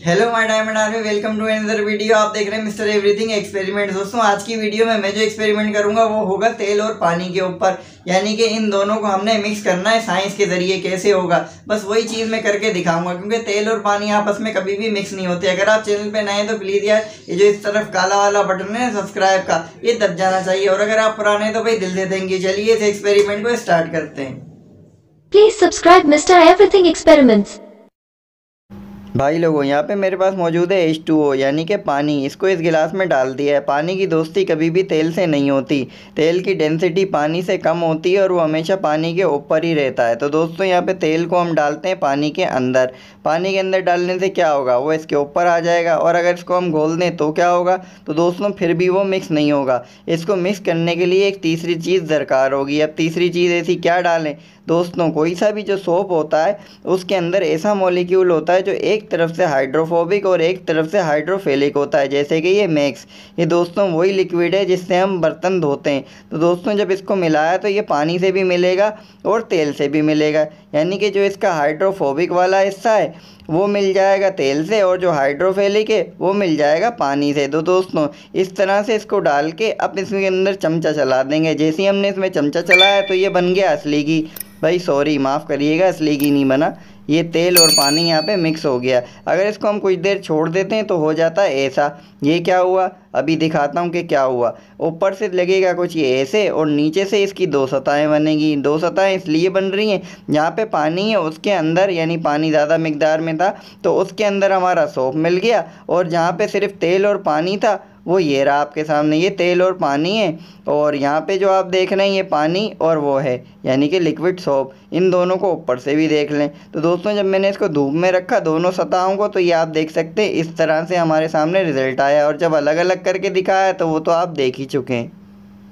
Hello my diamond army, welcome to another video. आप देख रहे हैं मिस्टर एवरीथिंग एक्सपेरिमेंट। दोस्तों आज की वीडियो में मैं जो एक्सपेरिमेंट करूंगा वो होगा तेल और पानी के ऊपर, यानी कि इन दोनों को हमने मिक्स करना है साइंस के जरिए। कैसे होगा बस वही चीज़ मैं करके दिखाऊंगा, क्योंकि तेल और पानी आपस में कभी भी मिक्स नहीं होते। अगर आप चैनल पे नए हैं तो प्लीज़ यार ये जो इस तरफ काला वाला बटन है सब्सक्राइब का, ये दब जाना चाहिए। और अगर आप पुराने हैं तो भाई दिल से थैंक यू। चलिए इस एक्सपेरिमेंट को स्टार्ट करते हैं। Please subscribe mister everything experiments. भाई लोगों, यहाँ पे मेरे पास मौजूद है H2O यानी कि पानी। इसको इस गिलास में डाल दिया है। पानी की दोस्ती कभी भी तेल से नहीं होती। तेल की डेंसिटी पानी से कम होती है और वो हमेशा पानी के ऊपर ही रहता है। तो दोस्तों यहाँ पे तेल को हम डालते हैं पानी के अंदर। पानी के अंदर डालने से क्या होगा, वो इसके ऊपर आ जाएगा। और अगर इसको हम घोल दें तो क्या होगा, तो दोस्तों फिर भी वो मिक्स नहीं होगा। इसको मिक्स करने के लिए एक तीसरी चीज़ दरकार होगी। अब तीसरी चीज़ ऐसी क्या डालें दोस्तों, कोई सा भी जो सोप होता है उसके अंदर ऐसा मॉलिक्यूल होता है जो एक तरफ से हाइड्रोफोबिक और एक तरफ से हाइड्रोफिलिक होता है, जैसे कि ये मैक्स। ये दोस्तों वही लिक्विड है जिससे हम बर्तन धोते हैं। तो दोस्तों जब इसको मिलाया तो ये पानी से भी मिलेगा और तेल से भी मिलेगा, यानी कि जो इसका हाइड्रोफोबिक वाला हिस्सा है वो मिल जाएगा तेल से और जो हाइड्रोफिलिक है वो मिल जाएगा पानी से। तो दोस्तों इस तरह से इसको डाल के अब इसके अंदर चमचा चला देंगे। जैसे ही हमने इसमें चमचा चलाया तो ये बन गया असली घी। भाई सॉरी, माफ़ करिएगा, असली घी नहीं बना, ये तेल और पानी यहाँ पे मिक्स हो गया। अगर इसको हम कुछ देर छोड़ देते हैं तो हो जाता है ऐसा। ये क्या हुआ, अभी दिखाता हूँ कि क्या हुआ। ऊपर से लगेगा कुछ ये ऐसे और नीचे से इसकी दो सतहें बनेगी। दो सतहें इसलिए बन रही हैं, जहाँ पे पानी है उसके अंदर, यानी पानी ज़्यादा मिकदार में था तो उसके अंदर हमारा सोप मिल गया, और जहाँ पे सिर्फ तेल और पानी था वो ये रहा आपके सामने। ये तेल और पानी है और यहाँ पे जो आप देख रहे हैं ये पानी और वो है यानी कि लिक्विड सोप। इन दोनों को ऊपर से भी देख लें तो दोस्तों जब मैंने इसको धूप में रखा दोनों सतहों को, तो ये आप देख सकते हैं इस तरह से हमारे सामने रिजल्ट आया। और जब अलग अलग करके दिखाया तो वो तो आप देख ही चुके हैं।